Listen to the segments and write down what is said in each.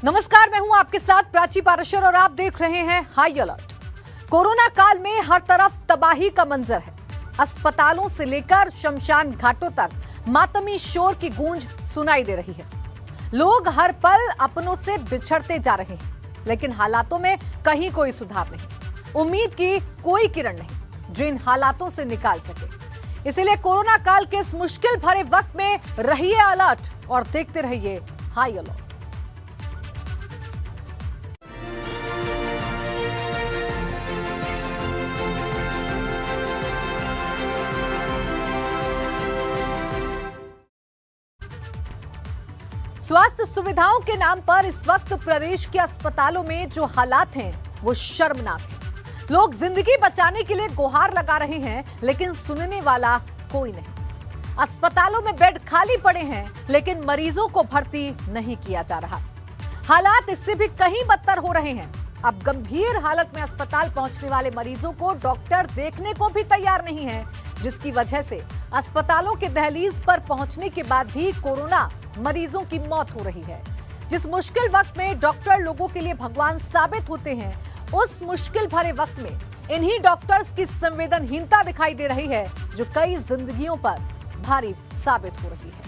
नमस्कार, मैं हूं आपके साथ प्राची पाराशर और आप देख रहे हैं हाई अलर्ट। कोरोना काल में हर तरफ तबाही का मंजर है। अस्पतालों से लेकर शमशान घाटों तक मातमी शोर की गूंज सुनाई दे रही है। लोग हर पल अपनों से बिछड़ते जा रहे हैं, लेकिन हालातों में कहीं कोई सुधार नहीं। उम्मीद की कोई किरण नहीं जो इन हालातों से निकाल सके। इसलिए कोरोना काल के इस मुश्किल भरे वक्त में रहिए अलर्ट और देखते रहिए हाई अलर्ट। स्वास्थ्य सुविधाओं के नाम पर इस वक्त प्रदेश के अस्पतालों में जो हालात हैं वो शर्मनाक हैं। लोग जिंदगी बचाने के लिए गुहार लगा रहे हैं, लेकिन सुनने वाला कोई नहीं। अस्पतालों में बेड खाली पड़े हैं, लेकिन मरीजों को भर्ती नहीं किया जा रहा। हालात इससे भी कहीं बदतर हो रहे हैं। अब गंभीर हालत में अस्पताल पहुंचने वाले मरीजों को डॉक्टर देखने को भी तैयार नहीं है, जिसकी वजह से अस्पतालों के दहलीज पर पहुंचने के बाद भी कोरोना मरीजों की मौत हो रही है। जिस मुश्किल वक्त में डॉक्टर लोगों के लिए भगवान साबित होते हैं, उस मुश्किल भरे वक्त में इन्हीं डॉक्टर्स की संवेदनहीनता दिखाई दे रही है, जो कई जिंदगियों पर भारी साबित हो रही है।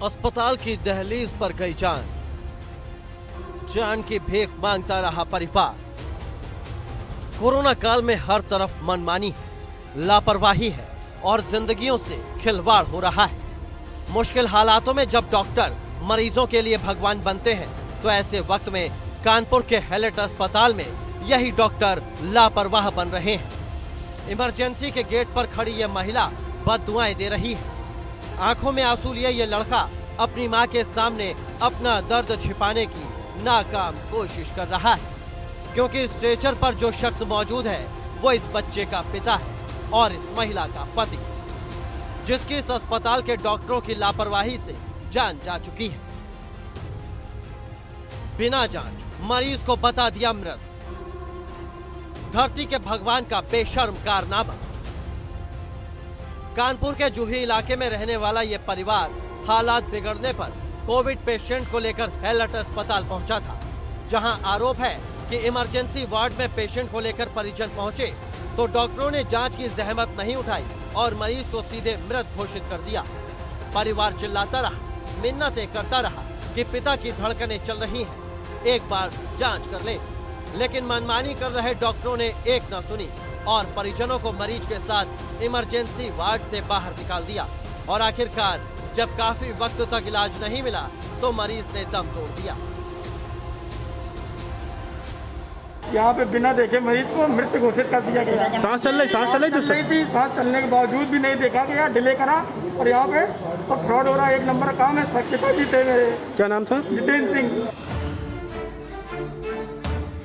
अस्पताल की दहलीज पर गई जान, जान की भीख मांगता रहा परिवार। कोरोना काल में हर तरफ मनमानी है, लापरवाही है और जिंदगियों से खिलवाड़ हो रहा है। मुश्किल हालातों में जब डॉक्टर मरीजों के लिए भगवान बनते हैं, तो ऐसे वक्त में कानपुर के हैलेट अस्पताल में यही डॉक्टर लापरवाह बन रहे हैं। इमरजेंसी के गेट पर खड़ी ये महिला बद्दुआएं दे रही है। आंखों में आंसू लिए ये लड़का अपनी मां के सामने अपना दर्द छिपाने की नाकाम कोशिश कर रहा है, क्योंकि स्ट्रेचर पर जो शख्स मौजूद है वो इस बच्चे का पिता है और इस महिला का पति, जिसकी इस अस्पताल के डॉक्टरों की लापरवाही से जान जा चुकी है। बिना जांच मरीज को बता दिया मृत। धरती के भगवान का बेशर्म कारनामा। कानपुर के जूही इलाके में रहने वाला ये परिवार हालात बिगड़ने पर कोविड पेशेंट को लेकर हैलेट अस्पताल पहुंचा था, जहां आरोप है कि इमरजेंसी वार्ड में पेशेंट को लेकर परिजन पहुंचे तो डॉक्टरों ने जांच की जहमत नहीं उठाई और मरीज को सीधे मृत घोषित कर दिया। परिवार चिल्लाता रहा, मिन्नतें करता रहा कि पिता की धड़कनें चल रही हैं, एक बार जांच कर ले। लेकिन मनमानी कर रहे डॉक्टरों ने एक न सुनी और परिजनों को मरीज के साथ इमरजेंसी वार्ड से बाहर निकाल दिया। और आखिरकार जब काफी वक्त तक इलाज नहीं मिला तो मरीज ने दम तोड़ दिया। यहाँ पे बिना देखे मरीज को मृत घोषित कर दिया गया। सांस चल रही थी, सांस चलने के बावजूद भी नहीं देखा गया, डिले करा और यहाँ पे तो फ्रॉड हो रहा है। एक नंबर काम है। सत्यता जी थे मेरे। क्या नाम था? जितेंद्र सिंह।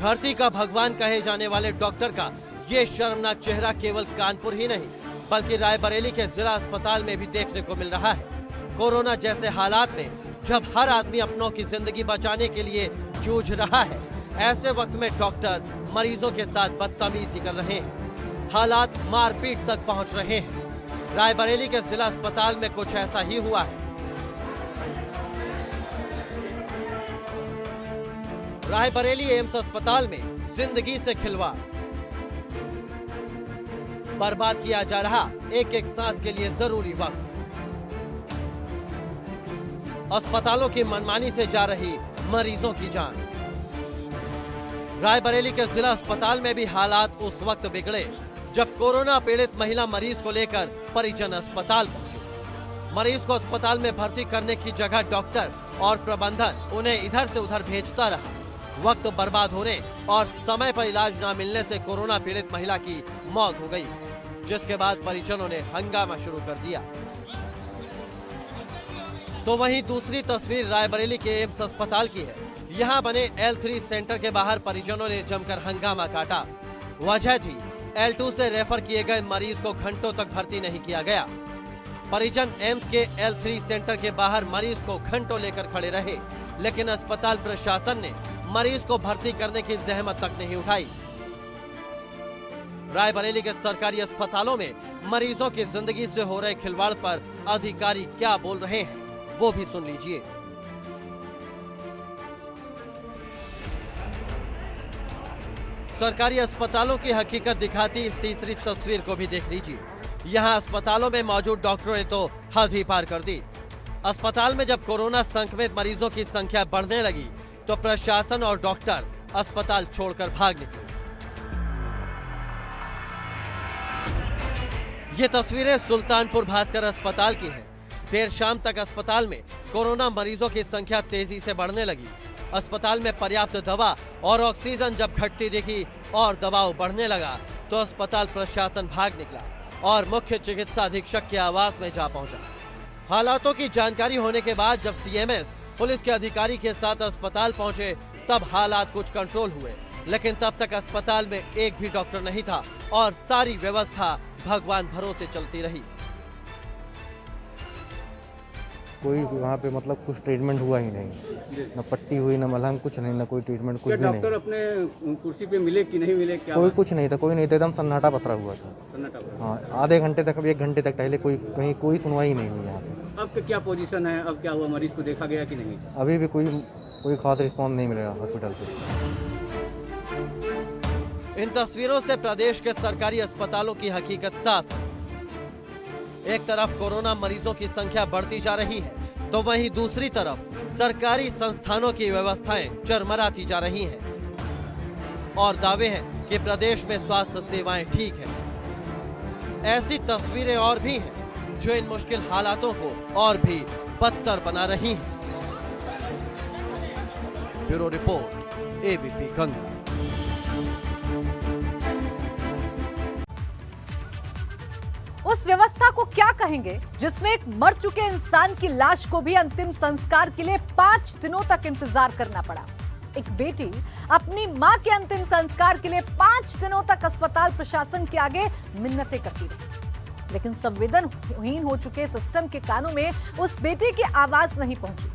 धरती का भगवान कहे जाने वाले डॉक्टर का ये शर्मनाक चेहरा केवल कानपुर ही नहीं बल्कि रायबरेली के जिला अस्पताल में भी देखने को मिल रहा है। कोरोना जैसे हालात में जब हर आदमी अपनों की जिंदगी बचाने के लिए जूझ रहा है, ऐसे वक्त में डॉक्टर मरीजों के साथ बदतमीजी कर रहे हैं। हालात मारपीट तक पहुंच रहे हैं। रायबरेली के जिला अस्पताल में कुछ ऐसा ही हुआ है। रायबरेली एम्स अस्पताल में जिंदगी से खिलवाड़, बर्बाद किया जा रहा एक एक सांस के लिए जरूरी वक्त। अस्पतालों की मनमानी से जा रही मरीजों की जान। रायबरेली के जिला अस्पताल में भी हालात उस वक्त बिगड़े जब कोरोना पीड़ित महिला मरीज को लेकर परिजन अस्पताल पहुंचे। मरीज को अस्पताल में भर्ती करने की जगह डॉक्टर और प्रबंधन उन्हें इधर से उधर भेजता रहा। वक्त बर्बाद होने और समय पर इलाज न मिलने से कोरोना पीड़ित महिला की मौत हो गई, जिसके बाद परिजनों ने हंगामा शुरू कर दिया। तो वहीं दूसरी तस्वीर रायबरेली के एम्स अस्पताल की है। यहाँ बने L3 सेंटर के बाहर परिजनों ने जमकर हंगामा काटा। वजह थी L2 से रेफर किए गए मरीज को घंटों तक भर्ती नहीं किया गया। परिजन एम्स के L3 सेंटर के बाहर मरीज को घंटों लेकर खड़े रहे, लेकिन अस्पताल प्रशासन ने मरीज को भर्ती करने की जहमत तक नहीं उठाई। रायबरेली के सरकारी अस्पतालों में मरीजों की जिंदगी से हो रहे खिलवाड़ पर अधिकारी क्या बोल रहे हैं, वो भी सुन लीजिए। सरकारी अस्पतालों की हकीकत दिखाती इस तीसरी तस्वीर को भी देख लीजिए। यहाँ अस्पतालों में मौजूद डॉक्टरों ने तो हद ही पार कर दी। अस्पताल में जब कोरोना संक्रमित मरीजों की संख्या बढ़ने लगी तो प्रशासन और डॉक्टर अस्पताल छोड़कर भाग निकले। ये तस्वीरें सुल्तानपुर भास्कर अस्पताल की हैं। देर शाम तक अस्पताल में कोरोना मरीजों की संख्या तेजी से बढ़ने लगी। अस्पताल में पर्याप्त दवा और ऑक्सीजन जब घटती दिखी और दबाव बढ़ने लगा तो अस्पताल प्रशासन भाग निकला और मुख्य चिकित्सा अधीक्षक के आवास में जा पहुंचा। हालातों की जानकारी होने के बाद जब CMS पुलिस के अधिकारी के साथ अस्पताल पहुंचे तब हालात कुछ कंट्रोल हुए, लेकिन तब तक अस्पताल में एक भी डॉक्टर नहीं था और सारी व्यवस्था भगवान भरोसे चलती रही। कोई वहाँ पे मतलब कुछ ट्रीटमेंट हुआ ही नहीं, न पट्टी हुई, न मलहम, कुछ नहीं, न कोई ट्रीटमेंट, कुछ भी नहीं। डॉक्टर अपने कुर्सी पे मिले कि नहीं मिले, क्या कोई कुछ नहीं था, कोई नहीं था, एकदम सन्नाटा पसरा हुआ था। हाँ, आधे घंटे तक, 1 घंटे तक टहले, कहीं कोई सुनवाई नहीं हुई यहाँ पे। अब क्या पोजीशन है, अब क्या हुआ, मरीज को देखा गया कि नहीं? अभी भी कोई खास रिस्पॉन्स नहीं मिल रहा हॉस्पिटल से। इन तस्वीरों से प्रदेश के सरकारी अस्पतालों की हकीकत साफ है। एक तरफ कोरोना मरीजों की संख्या बढ़ती जा रही है तो वहीं दूसरी तरफ सरकारी संस्थानों की व्यवस्थाएं चरमराती जा रही हैं और दावे हैं कि प्रदेश में स्वास्थ्य सेवाएं ठीक हैं। ऐसी तस्वीरें और भी हैं जो इन मुश्किल हालातों को और भी बदतर बना रही हैं। Bureau report, ABP Ganga. उस व्यवस्था को क्या कहेंगे जिसमें एक मर चुके इंसान की लाश को भी अंतिम संस्कार के लिए 5 दिनों तक इंतजार करना पड़ा। एक बेटी अपनी मां के अंतिम संस्कार के लिए 5 दिनों तक अस्पताल प्रशासन के आगे मिन्नतें करती रही, लेकिन संवेदनहीन हो चुके सिस्टम के कानों में उस बेटी की आवाज नहीं पहुंची।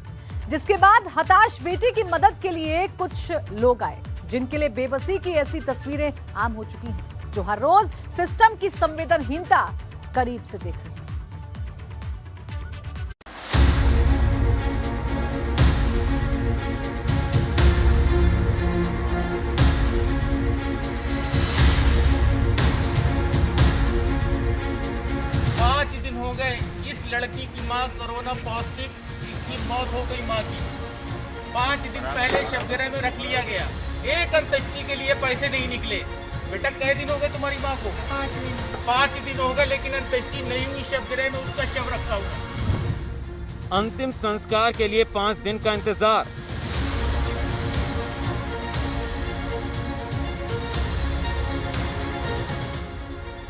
जिसके बाद हताश बेटी की मदद के लिए कुछ लोग आए जिनके लिए बेबसी की ऐसी तस्वीरें आम हो चुकी हैं, जो हर रोज सिस्टम की संवेदनहीनता करीब से देख रहे हैं। हो गए इस लड़की की मां कोरोना पॉजिटिव, इसकी मौत हो गई मां की। 5 दिन पहले शवगृह में रख लिया गया, एक अंत्येष्टि के लिए पैसे नहीं निकले। बेटा कई दिन हो गए तुम्हारी माँ को? 5 दिन हो गए, लेकिन अंत्येष्टि नहीं हुई, शवगृह में उसका शव रखा हुआ। अंतिम संस्कार के लिए 5 दिन का इंतजार।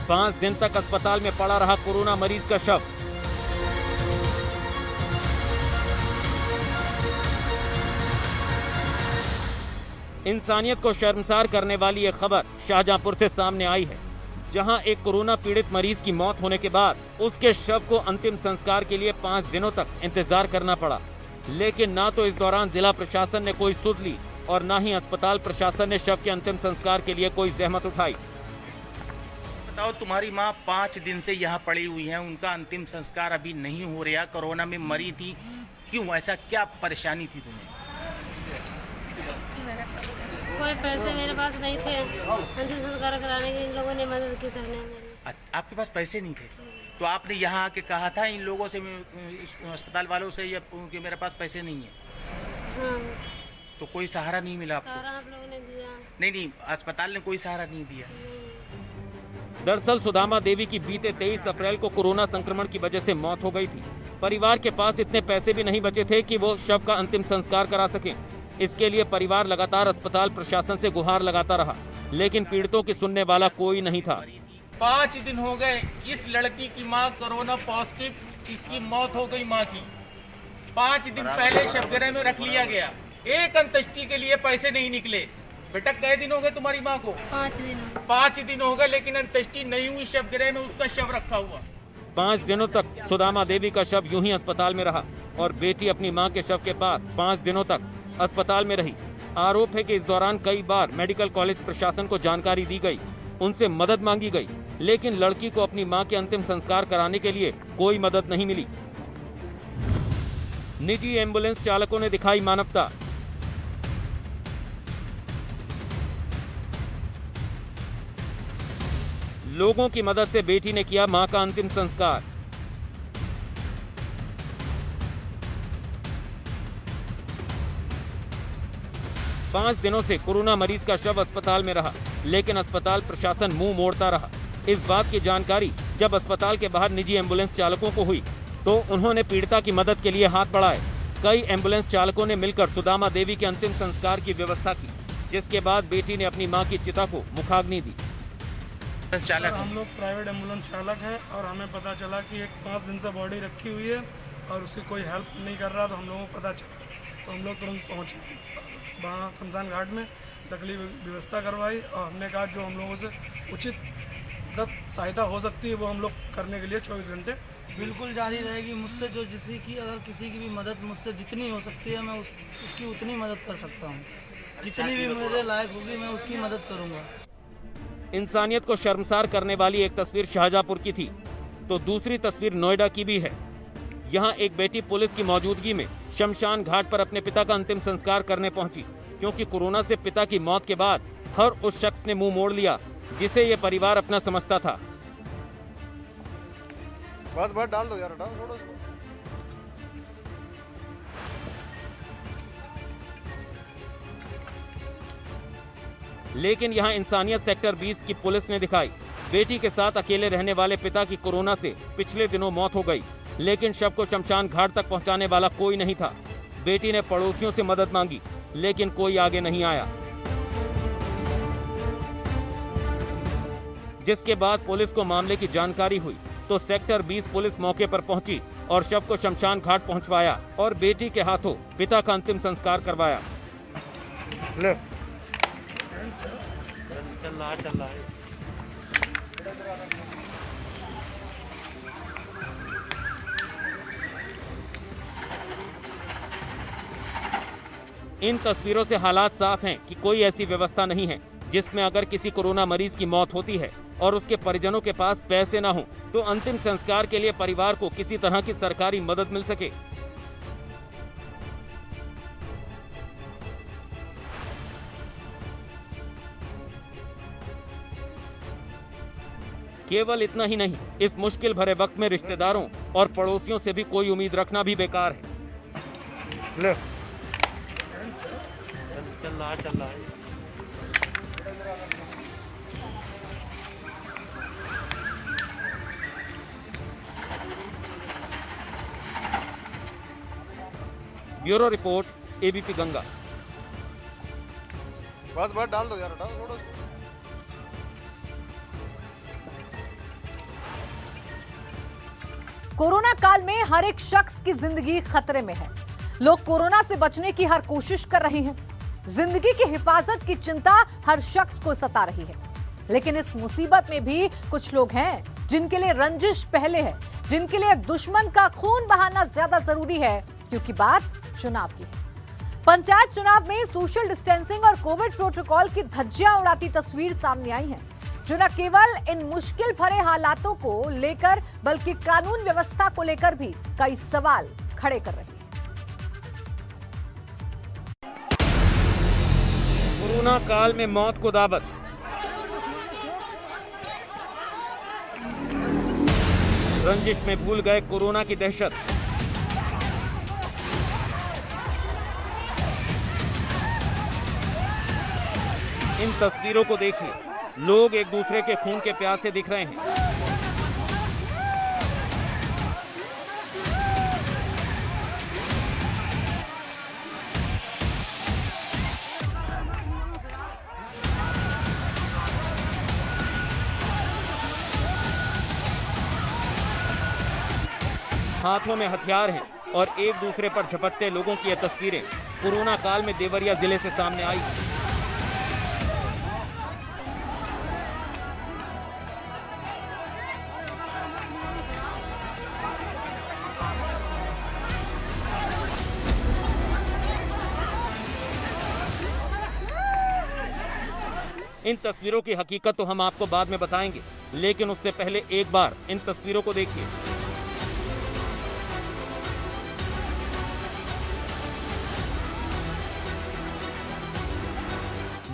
पांच दिन तक अस्पताल में पड़ा रहा कोरोना मरीज का शव। इंसानियत को शर्मसार करने वाली ये खबर शाहजहांपुर से सामने आई है, जहां एक कोरोना पीड़ित मरीज की मौत होने के बाद उसके शव को अंतिम संस्कार के लिए 5 दिनों तक इंतजार करना पड़ा। लेकिन ना तो इस दौरान जिला प्रशासन ने कोई सुध ली और ना ही अस्पताल प्रशासन ने शव के अंतिम संस्कार के लिए कोई जहमत उठाई। बताओ, तुम्हारी माँ 5 दिन से यहाँ पड़ी हुई है, उनका अंतिम संस्कार अभी नहीं हो रहा, कोरोना में मरी थी, क्यों? ऐसा क्या परेशानी थी तुम्हें? कोई पैसे मेरे पास नहीं थे अंतिम संस्कार कराने के, इन लोगों ने मदद की करने में। आपके पास पैसे नहीं थे तो आपने यहाँ आके कहा था इन लोगों से, अस्पताल वालों से, या कि मेरे पास पैसे नहीं है? हाँ। तो कोई सहारा नहीं मिला आपको? सहारा आप लोगों ने दिया? नहीं, अस्पताल ने कोई सहारा नहीं दिया। दरअसल सुदामा देवी की बीते 23 अप्रैल को कोरोना संक्रमण की वजह से मौत हो गई थी। परिवार के पास इतने पैसे भी नहीं बचे थे कि वो शव का अंतिम संस्कार करा सकें। इसके लिए परिवार लगातार अस्पताल प्रशासन से गुहार लगाता रहा, लेकिन पीड़ितों की सुनने वाला कोई नहीं था। 5 दिन हो गए इस लड़की की मां कोरोना पॉजिटिव, इसकी मौत हो गई मां की। 5 दिन पहले शवगृह में रख लिया गया, एक अंत्येष्टि के लिए पैसे नहीं निकले। बेटा कई दिन हो गए तुम्हारी माँ को? 5 दिन। 5 दिन हो गए, लेकिन अंत्येष्टि नहीं हुई, शवगृह में उसका शव रखा हुआ। 5 दिनों तक सुदामा देवी का शव यूं ही अस्पताल में रहा और बेटी अपनी मां के शव के पास 5 दिनों तक अस्पताल में रही। आरोप है कि इस दौरान कई बार मेडिकल कॉलेज प्रशासन को जानकारी दी गई, उनसे मदद मांगी गई, लेकिन लड़की को अपनी मां के अंतिम संस्कार कराने के लिए कोई मदद नहीं मिली। निजी एम्बुलेंस चालकों ने दिखाई मानवता। लोगों की मदद से बेटी ने किया मां का अंतिम संस्कार। पांच दिनों से कोरोना मरीज का शव अस्पताल में रहा, लेकिन अस्पताल प्रशासन मुंह मोड़ता रहा। इस बात की जानकारी जब अस्पताल के बाहर निजी एम्बुलेंस चालकों को हुई तो उन्होंने पीड़िता की मदद के लिए हाथ बढ़ाए। कई एम्बुलेंस चालकों ने मिलकर सुदामा देवी के अंतिम संस्कार की व्यवस्था की, जिसके बाद बेटी ने अपनी मां की चिता को मुखाग्नि दी। हम लोग प्राइवेट एम्बुलेंस चालक हैं और हमें पता चला कि एक 5 दिन से बॉडी रखी हुई है और उसकी कोई हेल्प नहीं कर रहा, तो हम लोगों को पता चला तो हम लोग तुरंत पहुँचे वहाँ शमशान घाट में, नकली व्यवस्था करवाई और हमने कहा जो हम लोगों से उचित सहायता हो सकती है वो हम लोग करने के लिए 24 घंटे बिल्कुल जारी रहेगी। मुझसे जो अगर किसी की भी मदद मुझसे जितनी हो सकती है मैं उसकी उतनी मदद कर सकता हूँ। जितनी भी मेरे लायक होगी मैं उसकी मदद करूँगा। इंसानियत को शर्मसार करने वाली एक तस्वीर शाहजहांपुर की थी तो दूसरी तस्वीर नोएडा की भी है। यहाँ एक बेटी पुलिस की मौजूदगी में शमशान घाट पर अपने पिता का अंतिम संस्कार करने पहुंची, क्योंकि कोरोना से पिता की मौत के बाद हर उस शख्स ने मुंह मोड़ लिया जिसे ये परिवार अपना समझता था। बस डाल दो यार, डाल दो। लेकिन यहाँ इंसानियत सेक्टर 20 की पुलिस ने दिखाई। बेटी के साथ अकेले रहने वाले पिता की कोरोना से पिछले दिनों मौत हो गई, लेकिन शव को शमशान घाट तक पहुंचाने वाला कोई नहीं था। बेटी ने पड़ोसियों से मदद मांगी, लेकिन कोई आगे नहीं आया, जिसके बाद पुलिस को मामले की जानकारी हुई तो सेक्टर 20 पुलिस मौके पर पहुंची और शव को शमशान घाट पहुंचवाया और बेटी के हाथों पिता का अंतिम संस्कार करवाया। चल रहा है। इन तस्वीरों से हालात साफ हैं कि कोई ऐसी व्यवस्था नहीं है जिसमें अगर किसी कोरोना मरीज की मौत होती है और उसके परिजनों के पास पैसे ना हो तो अंतिम संस्कार के लिए परिवार को किसी तरह की सरकारी मदद मिल सके। केवल इतना ही नहीं, इस मुश्किल भरे वक्त में रिश्तेदारों और पड़ोसियों से भी कोई उम्मीद रखना भी बेकार है। चल रहा है। Bureau report, ABP Ganga. बस डाल दो यार, डाल दो। कोरोना काल में हर एक शख्स की जिंदगी खतरे में है। लोग कोरोना से बचने की हर कोशिश कर रहे हैं। जिंदगी की हिफाजत की चिंता हर शख्स को सता रही है, लेकिन इस मुसीबत में भी कुछ लोग हैं जिनके लिए रंजिश पहले है, जिनके लिए दुश्मन का खून बहाना ज्यादा जरूरी है, क्योंकि बात चुनाव की है। पंचायत चुनाव में सोशल डिस्टेंसिंग और कोविड प्रोटोकॉल की धज्जियां उड़ाती तस्वीर सामने आई है, जो न केवल इन मुश्किल भरे हालातों को लेकर बल्कि कानून व्यवस्था को लेकर भी कई सवाल खड़े कर रही है। कोरोना काल में मौत को दावत। रंजिश में भूल गए कोरोना की दहशत। इन तस्वीरों को देखिए, लोग एक दूसरे के खून के प्यासे दिख रहे हैं। हाथों में हथियार हैं और एक दूसरे पर झपटते लोगों की ये तस्वीरें कोरोना काल में देवरिया जिले से सामने आई हैं। इन तस्वीरों की हकीकत तो हम आपको बाद में बताएंगे, लेकिन उससे पहले एक बार इन तस्वीरों को देखिए।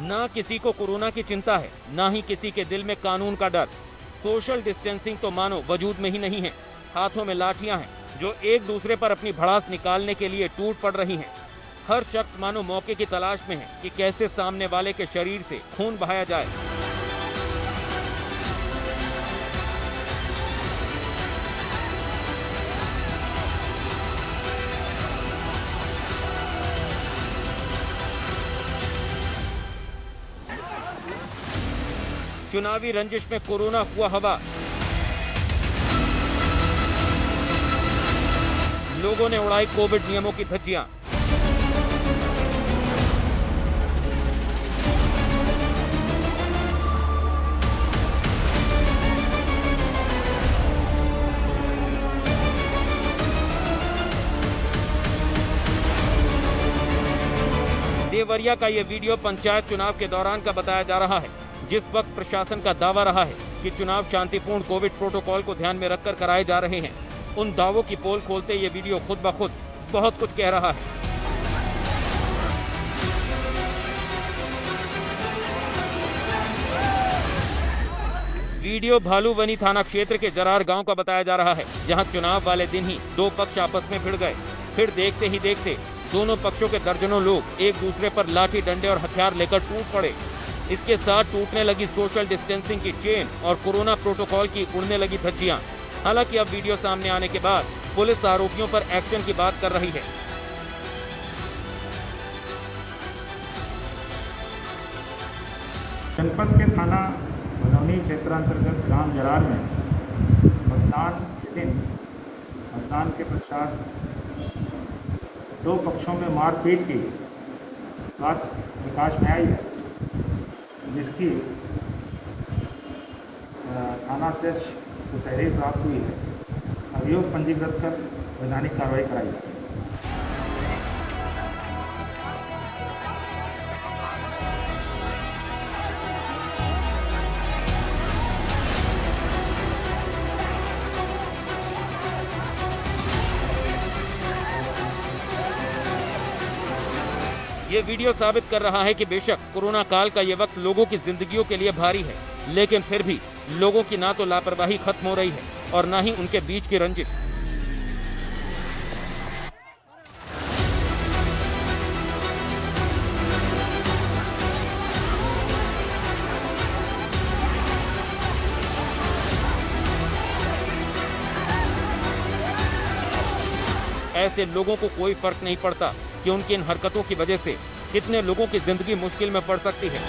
ना किसी को कोरोना की चिंता है, ना ही किसी के दिल में कानून का डर। सोशल डिस्टेंसिंग तो मानो वजूद में ही नहीं है। हाथों में लाठियां हैं जो एक दूसरे पर अपनी भड़ास निकालने के लिए टूट पड़ रही हैं। हर शख्स मानो मौके की तलाश में है कि कैसे सामने वाले के शरीर से खून बहाया जाए। चुनावी रंजिश में कोरोना हुआ हवा। लोगों ने उड़ाई कोविड नियमों की धज्जियां। देवरिया का ये वीडियो पंचायत चुनाव के दौरान का बताया जा रहा है, जिस वक्त प्रशासन का दावा रहा है कि चुनाव शांतिपूर्ण कोविड प्रोटोकॉल को ध्यान में रखकर कराए जा रहे हैं। उन दावों की पोल खोलते ये वीडियो खुद ब खुद बहुत कुछ कह रहा है। वीडियो भालूवनी थाना क्षेत्र के जरार गांव का बताया जा रहा है, जहां चुनाव वाले दिन ही दो पक्ष आपस में भिड़ गए। फिर देखते ही देखते दोनों पक्षों के दर्जनों लोग एक दूसरे पर लाठी डंडे और हथियार लेकर टूट पड़े। इसके साथ टूटने लगी सोशल डिस्टेंसिंग की चेन और कोरोना प्रोटोकॉल की उड़ने लगी धज्जियां। हालांकि अब वीडियो सामने आने के बाद पुलिस आरोपियों पर एक्शन की बात कर रही है। जनपद के थाना भदौनी क्षेत्रांतर्गत ग्राम जरार में मतदान के दिन मतदान के पश्चात दो पक्षों में मारपीट की बात प्रकाश में आई है, जिसकी थानाध्यक्ष को तहरीर प्राप्त हुई है। अभियोग पंजीकृत कर वैधानिक कार्रवाई कराई है। ये वीडियो साबित कर रहा है कि बेशक कोरोना काल का ये वक्त लोगों की जिंदगियों के लिए भारी है, लेकिन फिर भी लोगों की ना तो लापरवाही खत्म हो रही है और ना ही उनके बीच की रंजिश। ऐसे लोगों को कोई फर्क नहीं पड़ता कि उनकी इन हरकतों की वजह से कितने लोगों की जिंदगी मुश्किल में पड़ सकती है।